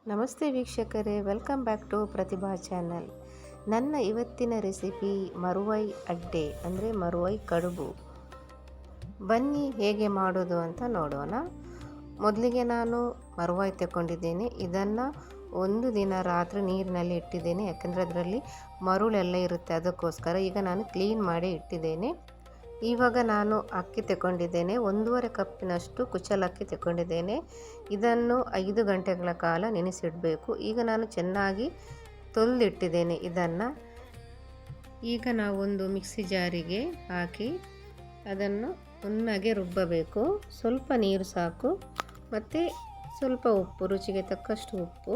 ನಮಸ್ತೆ ವೀಕ್ಷಕರೇ, welcome back to Pratibha channel. ನನ್ನ ಇವತ್ತಿನ ರೆಸಿಪಿ ಮರುವೈ ಅಡ್ಡೆ ಅಂದರೆ ಮರುವೈ ಕಡುಬು. ಬನ್ನಿ ಹೇಗೆ ಮಾಡೋದು ಅಂತ ನೋಡೋಣ. ಮೊದಲಿಗೆ ನಾನು ಮರುವೈ ತಗೊಂಡಿದ್ದೇನೆ. ಇದನ್ನು ಒಂದು ದಿನ ರಾತ್ರಿ ನೀರಿನಲ್ಲಿ ಇಟ್ಟಿದ್ದೇನೆ, ಯಾಕೆಂದರೆ ಅದರಲ್ಲಿ ಮರುಳೆಲ್ಲ ಇರುತ್ತೆ, ಅದಕ್ಕೋಸ್ಕರ. ಈಗ ನಾನು ಕ್ಲೀನ್ ಮಾಡಿ ಇಟ್ಟಿದ್ದೇನೆ. ಇವಾಗ ನಾನು ಅಕ್ಕಿ ತಗೊಂಡಿದ್ದೇನೆ, 1.5 ಕಪ್ಪಿನಷ್ಟು ಕುಚ್ಚಲಕ್ಕಿ ತಗೊಂಡಿದ್ದೇನೆ. ಇದನ್ನು 5 ಗಂಟೆಗಳ ಕಾಲ ನೆನೆಸಿಡಬೇಕು. ಈಗ ನಾನು ಚೆನ್ನಾಗಿ ತೊಳೆದಿಟ್ಟಿದ್ದೇನೆ ಇದನ್ನು. ಈಗ ನಾವೊಂದು ಮಿಕ್ಸಿ ಜಾರಿಗೆ ಹಾಕಿ ಅದನ್ನು ನುಣ್ಣಗೆ ರುಬ್ಬಬೇಕು. ಸ್ವಲ್ಪ ನೀರು ಸಾಕು, ಮತ್ತು ಸ್ವಲ್ಪ ಉಪ್ಪು, ರುಚಿಗೆ ತಕ್ಕಷ್ಟು ಉಪ್ಪು.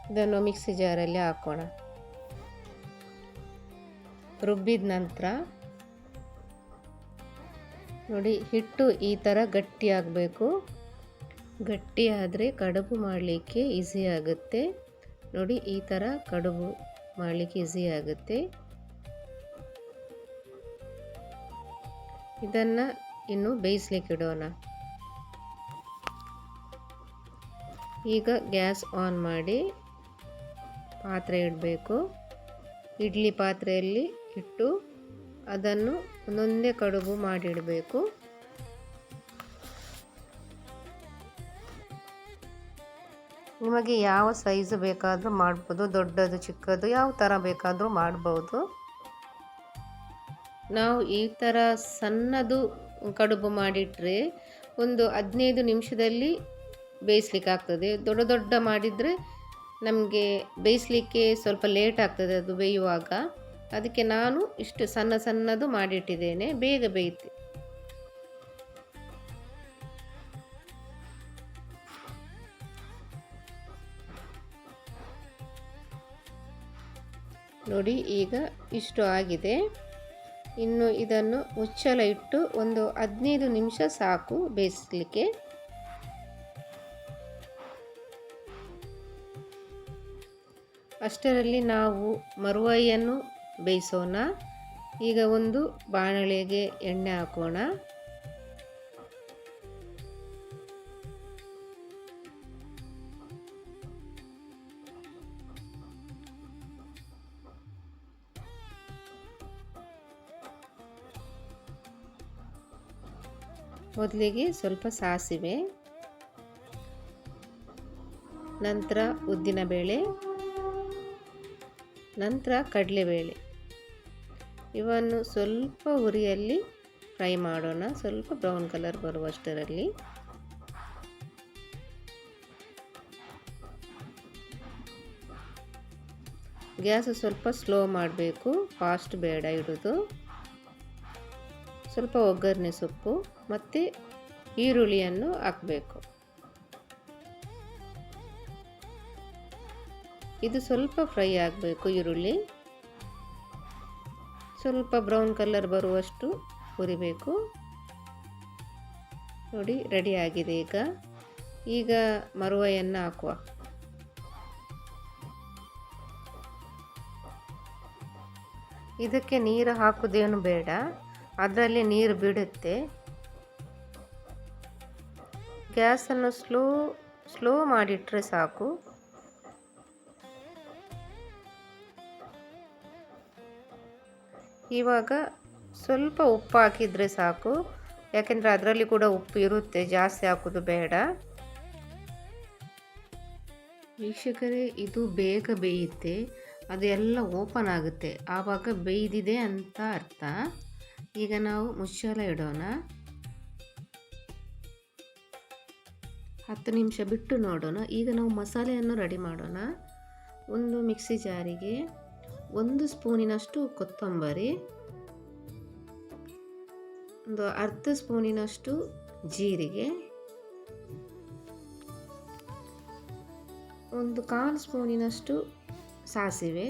ಇದನ್ನು ಮಿಕ್ಸಿ ಜಾರಲ್ಲಿ ಹಾಕೋಣ. ರುಬ್ಬಿದ ನಂತರ ನೋಡಿ, ಹಿಟ್ಟು ಈ ಥರ ಗಟ್ಟಿಯಾಗಬೇಕು. ಗಟ್ಟಿಯಾದರೆ ಕಡುಬು ಮಾಡಲಿಕ್ಕೆ ಈಸಿ ಆಗುತ್ತೆ. ನೋಡಿ, ಈ ಥರ ಕಡುಬು ಮಾಡಲಿಕ್ಕೆ ಈಸಿ ಆಗುತ್ತೆ. ಇದನ್ನು ಇನ್ನು ಬೇಯಿಸ್ಲಿಕ್ಕೆ ಇಡೋಣ. ಈಗ ಗ್ಯಾಸ್ ಆನ್ ಮಾಡಿ ಪಾತ್ರೆ ಇಡಬೇಕು. ಇಡ್ಲಿ ಪಾತ್ರೆಯಲ್ಲಿ ಇಟ್ಟು ಅದನ್ನು ಒಂದೊಂದೇ ಕಡುಬು ಮಾಡಿಡಬೇಕು. ನಿಮಗೆ ಯಾವ ಸೈಜು ಬೇಕಾದರೂ ಮಾಡ್ಬೋದು, ದೊಡ್ಡದು ಚಿಕ್ಕದು ಯಾವ ಥರ ಬೇಕಾದರೂ ಮಾಡ್ಬೋದು. ನಾವು ಈ ಥರ ಸಣ್ಣದು ಕಡುಬು ಮಾಡಿಟ್ರೆ ಒಂದು 15 ನಿಮಿಷದಲ್ಲಿ ಬೇಯಿಸ್ಲಿಕ್ಕೆ ಆಗ್ತದೆ. ದೊಡ್ಡ ದೊಡ್ಡ ಮಾಡಿದರೆ ನಮಗೆ ಬೇಯಿಸಲಿಕ್ಕೆ ಸ್ವಲ್ಪ ಲೇಟ್ ಆಗ್ತದೆ ಅದು ಬೇಯುವಾಗ. ಅದಕ್ಕೆ ನಾನು ಇಷ್ಟು ಸಣ್ಣ ಸಣ್ಣದು ಮಾಡಿಟ್ಟಿದ್ದೇನೆ, ಬೇಗ ಬೇಯುತ್ತೆ. ನೋಡಿ, ಈಗ ಇಷ್ಟು ಆಗಿದೆ. ಇನ್ನು ಇದನ್ನು ಮುಚ್ಚಳ ಇಟ್ಟು ಒಂದು 15 ನಿಮಿಷ ಸಾಕು ಬೇಯಿಸಲಿಕ್ಕೆ. ಅಷ್ಟರಲ್ಲಿ ನಾವು ಮರುವೈಯನ್ನು ಬೇಯಿಸೋಣ. ಈಗ ಒಂದು ಬಾಣಲೆಗೆ ಎಣ್ಣೆ ಹಾಕೋಣ. ಮೊದಲಿಗೆ ಸ್ವಲ್ಪ ಸಾಸಿವೆ, ನಂತರ ಉದ್ದಿನಬೇಳೆ, ನಂತರ ಕಡಲೆಬೇಳೆ. ಇವನ್ನು ಸ್ವಲ್ಪ ಉರಿಯಲ್ಲಿ ಫ್ರೈ ಮಾಡೋಣ, ಸ್ವಲ್ಪ ಬ್ರೌನ್ ಕಲರ್ ಬರುವಷ್ಟರಲ್ಲಿ. ಗ್ಯಾಸ್ ಸ್ವಲ್ಪ ಸ್ಲೋ ಮಾಡಬೇಕು, ಫಾಸ್ಟ್ ಬೇಡ ಇಡೋದು. ಸ್ವಲ್ಪ ಒಗ್ಗರಣೆ ಸೊಪ್ಪು ಮತ್ತು ಈರುಳ್ಳಿಯನ್ನು ಹಾಕಬೇಕು. ಇದು ಸ್ವಲ್ಪ ಫ್ರೈ ಆಗಬೇಕು. ಈರುಳ್ಳಿ ಸ್ವಲ್ಪ ಬ್ರೌನ್ ಕಲರ್ ಬರುವಷ್ಟು ಹುರಿಬೇಕು. ನೋಡಿ, ರೆಡಿ ಆಗಿದೆ. ಈಗ ಮರುವೈಯನ್ನು ಹಾಕುವ. ಇದಕ್ಕೆ ನೀರು ಹಾಕುವುದೇನು ಬೇಡ, ಅದರಲ್ಲಿ ನೀರು ಬಿಡುತ್ತೆ. ಗ್ಯಾಸನ್ನು ಸ್ಲೋ ಮಾಡಿಟ್ರೆ ಸಾಕು. ಇವಾಗ ಸ್ವಲ್ಪ ಉಪ್ಪು ಹಾಕಿದರೆ ಸಾಕು, ಯಾಕೆಂದರೆ ಅದರಲ್ಲಿ ಕೂಡ ಉಪ್ಪು ಇರುತ್ತೆ, ಜಾಸ್ತಿ ಹಾಕೋದು ಬೇಡ. ವೀಕ್ಷಕರೇ, ಇದು ಬೇಗ ಬೇಯುತ್ತೆ, ಅದು ಎಲ್ಲ ಓಪನ್ ಆಗುತ್ತೆ, ಆವಾಗ ಬೇಯ್ದಿದೆ ಅಂತ ಅರ್ಥ. ಈಗ ನಾವು ಮುಚ್ಚಳ ಇಡೋಣ. 10 ನಿಮಿಷ ಬಿಟ್ಟು ನೋಡೋಣ. ಈಗ ನಾವು ಮಸಾಲೆಯನ್ನು ರೆಡಿ ಮಾಡೋಣ. ಒಂದು ಮಿಕ್ಸಿ ಜಾರಿಗೆ 1 ಸ್ಪೂನಿನಷ್ಟು ಕೊತ್ತಂಬರಿ, ಒಂದು ಅರ್ಧ ಸ್ಪೂನಿನಷ್ಟು ಜೀರಿಗೆ, ಒಂದು 1/4 ಸ್ಪೂನಿನಷ್ಟು ಸಾಸಿವೆ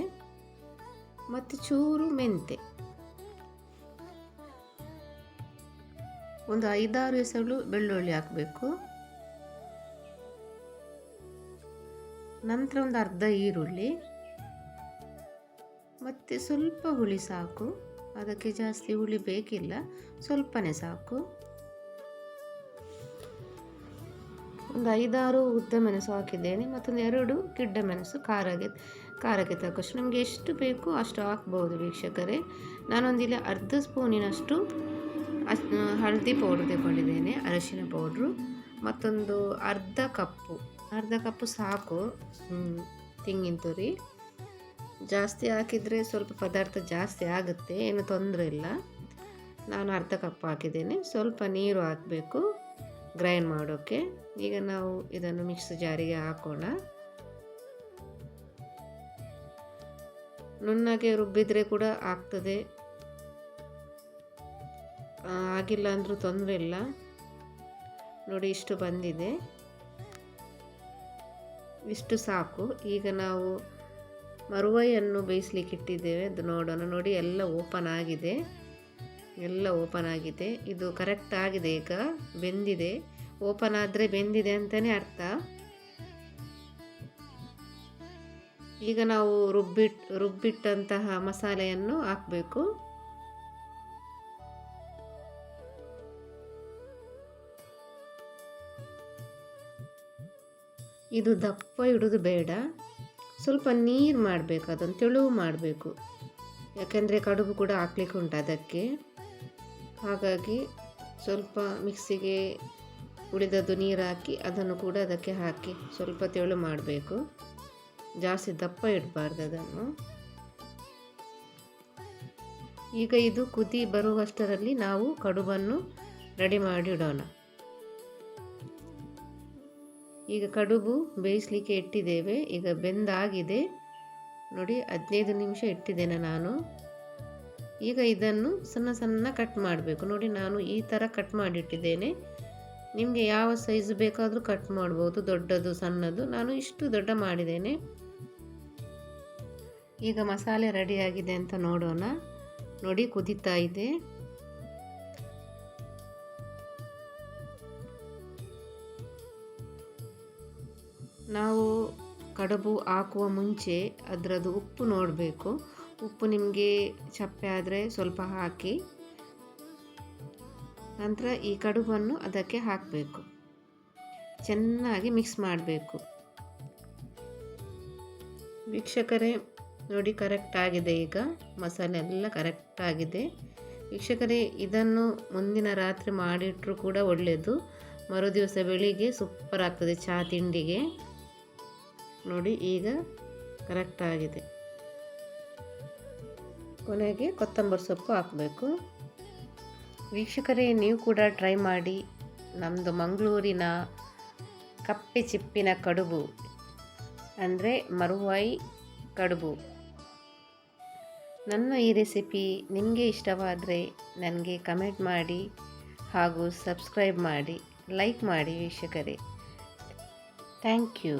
ಮತ್ತು ಚೂರು ಮೆಂತೆ, ಒಂದು 5-6 ಎಸಳು ಬೆಳ್ಳುಳ್ಳಿ ಹಾಕಬೇಕು. ನಂತರ ಒಂದು ಅರ್ಧ ಈರುಳ್ಳಿ ಮತ್ತು ಸ್ವಲ್ಪ ಹುಳಿ ಸಾಕು, ಅದಕ್ಕೆ ಜಾಸ್ತಿ ಹುಳಿ ಬೇಕಿಲ್ಲ, ಸ್ವಲ್ಪನೇ ಸಾಕು. ಒಂದು 5-6 ಉದ್ದ ಮೆಣಸು ಹಾಕಿದ್ದೇನೆ, ಮತ್ತೊಂದು 2 ಗಿಡ್ಡ ಮೆಣಸು ಖಾರಕ್ಕೆ ತಕ್ಕಷ್ಟು ನಿಮಗೆ ಎಷ್ಟು ಬೇಕು ಅಷ್ಟು ಹಾಕ್ಬೋದು ವೀಕ್ಷಕರೇ. ನಾನೊಂದಿಲ್ಲಿ ಅರ್ಧ ಸ್ಪೂನಿನಷ್ಟು ಹಳದಿ ಪೌಡ್ರ್ ತಗೊಂಡಿದ್ದೇನೆ, ಅರಿಶಿನ ಪೌಡ್ರು. ಮತ್ತೊಂದು ಅರ್ಧ ಕಪ್ಪು ಸಾಕು ತೆಂಗಿನ ತುರಿ. ಜಾಸ್ತಿ ಹಾಕಿದರೆ ಸ್ವಲ್ಪ ಪದಾರ್ಥ ಜಾಸ್ತಿ ಆಗುತ್ತೆ, ಏನು ತೊಂದರೆ ಇಲ್ಲ. ನಾನು ಅರ್ಧ ಕಪ್ ಹಾಕಿದ್ದೇನೆ. ಸ್ವಲ್ಪ ನೀರು ಹಾಕಬೇಕು ಗ್ರೈಂಡ್ ಮಾಡೋಕ್ಕೆ. ಈಗ ನಾವು ಇದನ್ನು ಮಿಕ್ಸ್ ಜಾರಿಗೆ ಹಾಕೋಣ. ನುಣ್ಣಗೆ ರುಬ್ಬಿದರೆ ಕೂಡ ಆಗ್ತದೆ, ಆಗಿಲ್ಲ ಅಂದರೂ ತೊಂದರೆ ಇಲ್ಲ. ನೋಡಿ ಇಷ್ಟು ಬಂದಿದೆ, ಇಷ್ಟು ಸಾಕು. ಈಗ ನಾವು ಮರುವೈಯನ್ನು ಬೇಯಿಸ್ಲಿಕ್ಕೆ ಇಟ್ಟಿದ್ದೇವೆ, ಅದು ನೋಡೋಣ. ನೋಡಿ ಎಲ್ಲ ಓಪನ್ ಆಗಿದೆ. ಇದು ಕರೆಕ್ಟ್ ಆಗಿದೆ, ಈಗ ಬೆಂದಿದೆ. ಓಪನ್ ಆದರೆ ಬೆಂದಿದೆ ಅಂತಲೇ ಅರ್ಥ. ಈಗ ನಾವು ರುಬ್ಬಿಟ್ಟಂತಹ ಮಸಾಲೆಯನ್ನು ಹಾಕಬೇಕು. ಇದು ದಪ್ಪ ಇಡೋದು ಬೇಡ, ಸ್ವಲ್ಪ ನೀರು ಮಾಡಬೇಕು, ಅದನ್ನು ತೆಳುವು ಮಾಡಬೇಕು. ಯಾಕೆಂದರೆ ಕಡುಬು ಕೂಡ ಹಾಕ್ಲಿಕ್ಕೆ ಉಂಟು ಅದಕ್ಕೆ. ಹಾಗಾಗಿ ಸ್ವಲ್ಪ ಮಿಕ್ಸಿಗೆ ಉಳಿದದ್ದು ನೀರು ಹಾಕಿ ಅದನ್ನು ಕೂಡ ಅದಕ್ಕೆ ಹಾಕಿ ಸ್ವಲ್ಪ ತೆಳು ಮಾಡಬೇಕು. ಜಾಸ್ತಿ ದಪ್ಪ ಇಡಬಾರ್ದು ಅದನ್ನು. ಈಗ ಇದು ಕುದಿ ಬರುವಷ್ಟರಲ್ಲಿ ನಾವು ಕಡುಬನ್ನು ರೆಡಿ ಮಾಡಿ ಇಡೋಣ. ಈಗ ಕಡುಬು ಬೇಯಿಸಲಿಕ್ಕೆ ಇಟ್ಟಿದ್ದೇವೆ. ಈಗ ಬೆಂದಾಗಿದೆ ನೋಡಿ, 15 ನಿಮಿಷ ಇಟ್ಟಿದ್ದೇನೆ ನಾನು. ಈಗ ಇದನ್ನು ಸಣ್ಣ ಕಟ್ ಮಾಡಬೇಕು. ನೋಡಿ ನಾನು ಈ ಥರ ಕಟ್ ಮಾಡಿಟ್ಟಿದ್ದೇನೆ. ನಿಮಗೆ ಯಾವ ಸೈಜ್ ಬೇಕಾದರೂ ಕಟ್ ಮಾಡ್ಬೋದು, ದೊಡ್ಡದು ಸಣ್ಣದು. ನಾನು ಇಷ್ಟು ದೊಡ್ಡ ಮಾಡಿದ್ದೇನೆ. ಈಗ ಮಸಾಲೆ ರೆಡಿಯಾಗಿದೆ ಅಂತ ನೋಡೋಣ. ನೋಡಿ ಕುದೀತಾ ಇದೆ. ನಾವು ಕಡುಬು ಹಾಕುವ ಮುಂಚೆ ಅದರದ್ದು ಉಪ್ಪು ನೋಡಬೇಕು. ಉಪ್ಪು ನಿಮಗೆ ಚಪ್ಪೆ ಆದರೆ ಸ್ವಲ್ಪ ಹಾಕಿ, ನಂತರ ಈ ಕಡುಬನ್ನು ಅದಕ್ಕೆ ಹಾಕಬೇಕು. ಚೆನ್ನಾಗಿ ಮಿಕ್ಸ್ ಮಾಡಬೇಕು. ವೀಕ್ಷಕರೇ ನೋಡಿ ಕರೆಕ್ಟ್ ಆಗಿದೆ. ಈಗ ಮಸಾಲೆ ಎಲ್ಲ ಕರೆಕ್ಟ್ ಆಗಿದೆ. ವೀಕ್ಷಕರೇ ಇದನ್ನು ಮುಂದಿನ ರಾತ್ರಿ ಮಾಡಿಟ್ಟರೂ ಕೂಡ ಒಳ್ಳೆಯದು. ಮರುದಿವಸ ಬೆಳಿಗ್ಗೆ ಸೂಪರ್ ಆಗ್ತದೆ ಚಹಾ ತಿಂಡಿಗೆ. ನೋಡಿ ಈಗ ಕರೆಕ್ಟ್ ಆಗಿದೆ. ಕೊನೆಗೆ ಕೊತ್ತಂಬರಿ ಸೊಪ್ಪು ಹಾಕಬೇಕು. ವೀಕ್ಷಕರೇ ನೀವು ಕೂಡ ಟ್ರೈ ಮಾಡಿ. ನಮ್ಮದು ಮಂಗಳೂರಿನ ಕಪ್ಪೆ ಚಿಪ್ಪಿನ ಕಡುಬು ಅಂದರೆ ಮರುವಾಯಿ ಕಡುಬು. ನನ್ನ ಈ ರೆಸಿಪಿ ನಿಮಗೆ ಇಷ್ಟವಾದರೆ ನನಗೆ ಕಮೆಂಟ್ ಮಾಡಿ ಹಾಗೂ ಸಬ್ಸ್ಕ್ರೈಬ್ ಮಾಡಿ, ಲೈಕ್ ಮಾಡಿ ವೀಕ್ಷಕರೇ. Thank you.